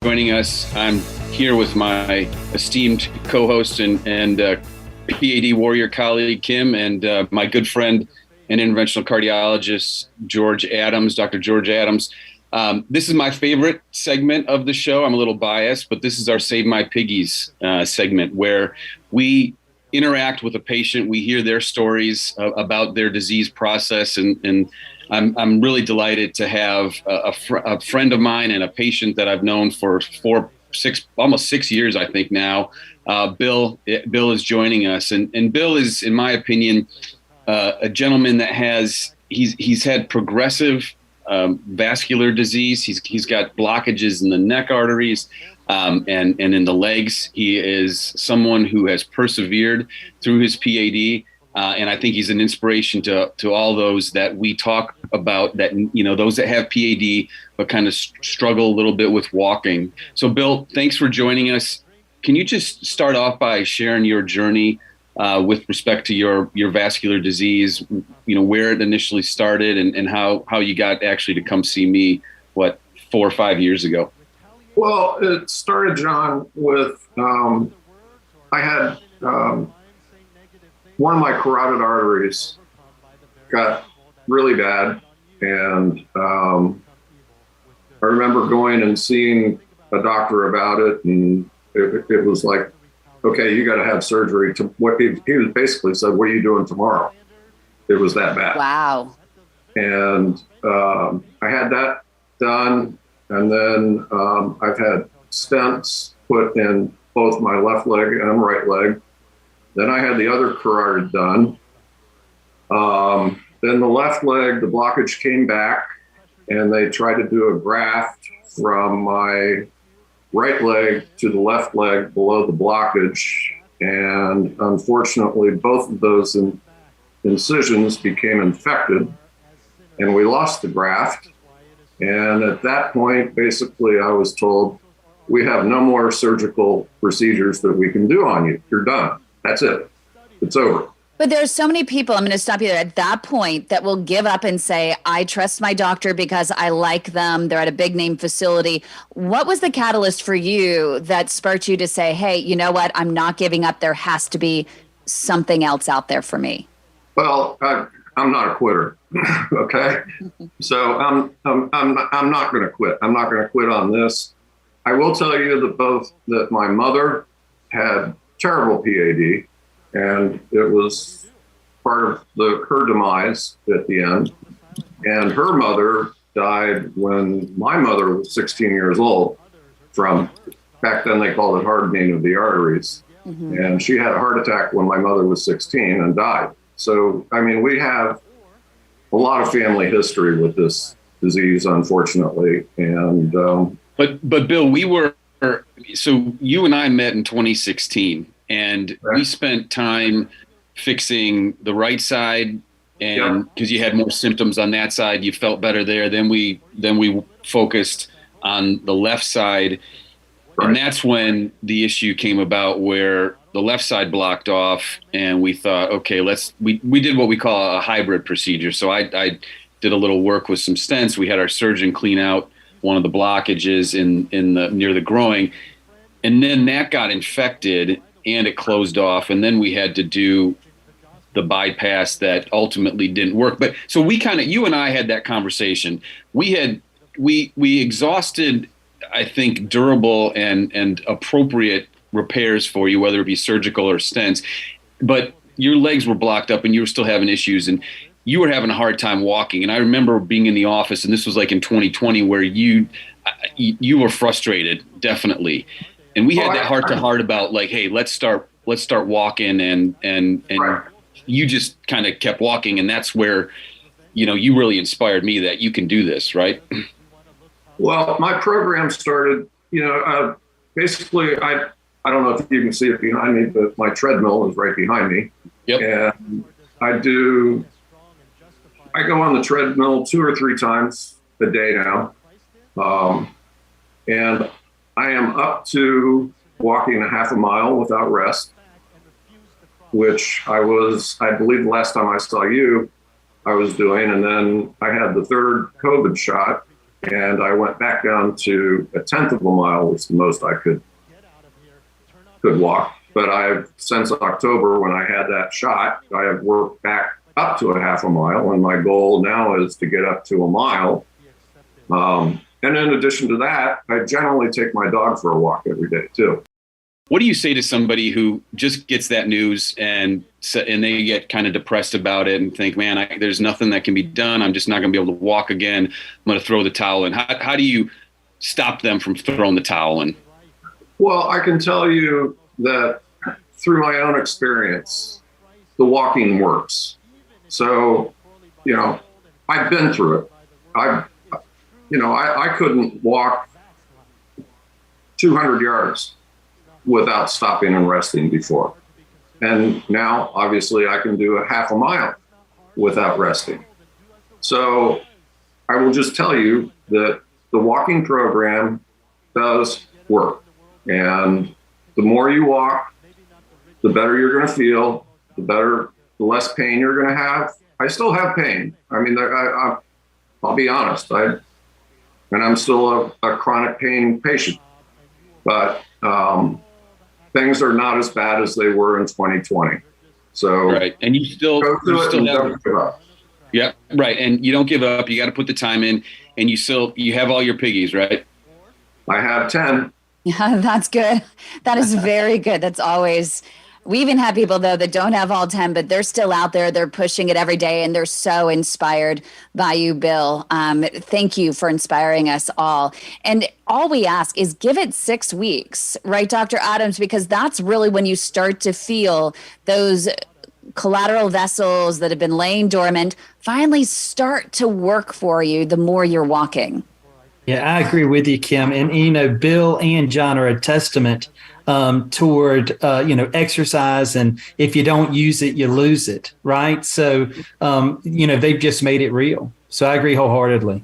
joining us. I'm here with my esteemed co-host and P.A.D. warrior colleague, Kim, and my good friend and interventional cardiologist, Dr. George Adams. This is my favorite segment of the show. I'm a little biased, but this is our Save My Piggies segment, where we interact with a patient. We hear their stories about their disease process, and I'm really delighted to have a friend of mine and a patient that I've known for almost 6 years, I think now. Bill is joining us, and Bill is, in my opinion, a gentleman that he's had progressive vascular disease. He's got blockages in the neck arteries and in the legs. He is someone who has persevered through his P.A.D. And I think he's an inspiration to all those that we talk about, that, those that have P.A.D. but kind of struggle a little bit with walking. So, Bill, thanks for joining us. Can you just start off by sharing your journey with respect to your vascular disease, where it initially started and how you got actually to come see me, 4 or 5 years ago? Well, it started, John, with I had one of my carotid arteries got really bad, and I remember going and seeing a doctor about it, and it was like, okay, you got to have surgery. He basically said, what are you doing tomorrow? It was that bad. Wow. And I had that done, and then I've had stents put in both my left leg and right leg. Then I had the other carotid done. Then the left leg, the blockage came back, and they tried to do a graft from my right leg to the left leg below the blockage. And unfortunately, both of those incisions became infected, and we lost the graft. And at that point, basically, I was told, we have no more surgical procedures that we can do on you. You're done. That's it. It's over. But there's so many people, I'm going to stop you there, at that point that will give up and say, I trust my doctor because I like them. They're at a big name facility. What was the catalyst for you that sparked you to say, hey, you know what? I'm not giving up. There has to be something else out there for me. Well, I'm not a quitter. Okay. So I'm not going to quit. I'm not going to quit on this. I will tell you that my mother had terrible P.A.D., and it was part of her demise at the end. And her mother died when my mother was 16 years old from, back then they called it hardening of the arteries. Mm-hmm. And she had a heart attack when my mother was 16 and died. So, I mean, we have a lot of family history with this disease, unfortunately. And But Bill, so you and I met in 2016, and we spent time fixing the right side, and because you had more symptoms on that side, you felt better there. Then we focused on the left side, and that's when the issue came about where the left side blocked off, and we thought, okay, we did what we call a hybrid procedure. So I did a little work with some stents. We had our surgeon clean out one of the blockages near the groin, and then that got infected and it closed off, and then we had to do the bypass that ultimately didn't work. But so you and I had that conversation. We exhausted, I think, durable and appropriate repairs for you, whether it be surgical or stents, but your legs were blocked up and you were still having issues, and you were having a hard time walking. And I remember being in the office, and this was like in 2020, where you were frustrated, definitely. And we had that heart to heart about, like, hey, let's start walking, and you just kind of kept walking, and that's where, you really inspired me that you can do this, right? Well, my program started, basically, I don't know if you can see it behind me, but my treadmill is right behind me. Yep. And I go on the treadmill 2 or 3 times a day now. And I am up to walking a half a mile without rest, which I believe the last time I saw you, I was doing. And then I had the third COVID shot, and I went back down to a tenth of a mile was the most I could walk. But I've since October, when I had that shot, I have worked back up to a half a mile, and my goal now is to get up to a mile. And in addition to that, I generally take my dog for a walk every day too. What do you say to somebody who just gets that news and they get kind of depressed about it and think, man, there's nothing that can be done. I'm just not going to be able to walk again. I'm going to throw the towel in. How do you stop them from throwing the towel in? Well, I can tell you that through my own experience, the walking works. So, I've been through it. I couldn't walk 200 yards without stopping and resting before. And now, obviously, I can do a half a mile without resting. So I will just tell you that the walking program does work. And the more you walk, the better you're going to feel, the less pain you're going to have. I still have pain. I mean, I'll be honest, and I'm still a chronic pain patient, but things are not as bad as they were in 2020. So right, and you still go through it and don't give up. Yeah, right, and you don't give up. You got to put the time in, and you have all your piggies, right? I have 10. Yeah, that's good. That is very good. That's always. We even have people, though, that don't have all 10, but they're still out there. They're pushing it every day, and they're so inspired by you, Bill. Thank you for inspiring us all. And all we ask is give it 6 weeks, right, Dr. Adams? Because that's really when you start to feel those collateral vessels that have been laying dormant finally start to work for you the more you're walking. Yeah, I agree with you, Kim. And, Bill and John are a testament toward, exercise. And if you don't use it, you lose it. Right. So, they've just made it real. So I agree wholeheartedly.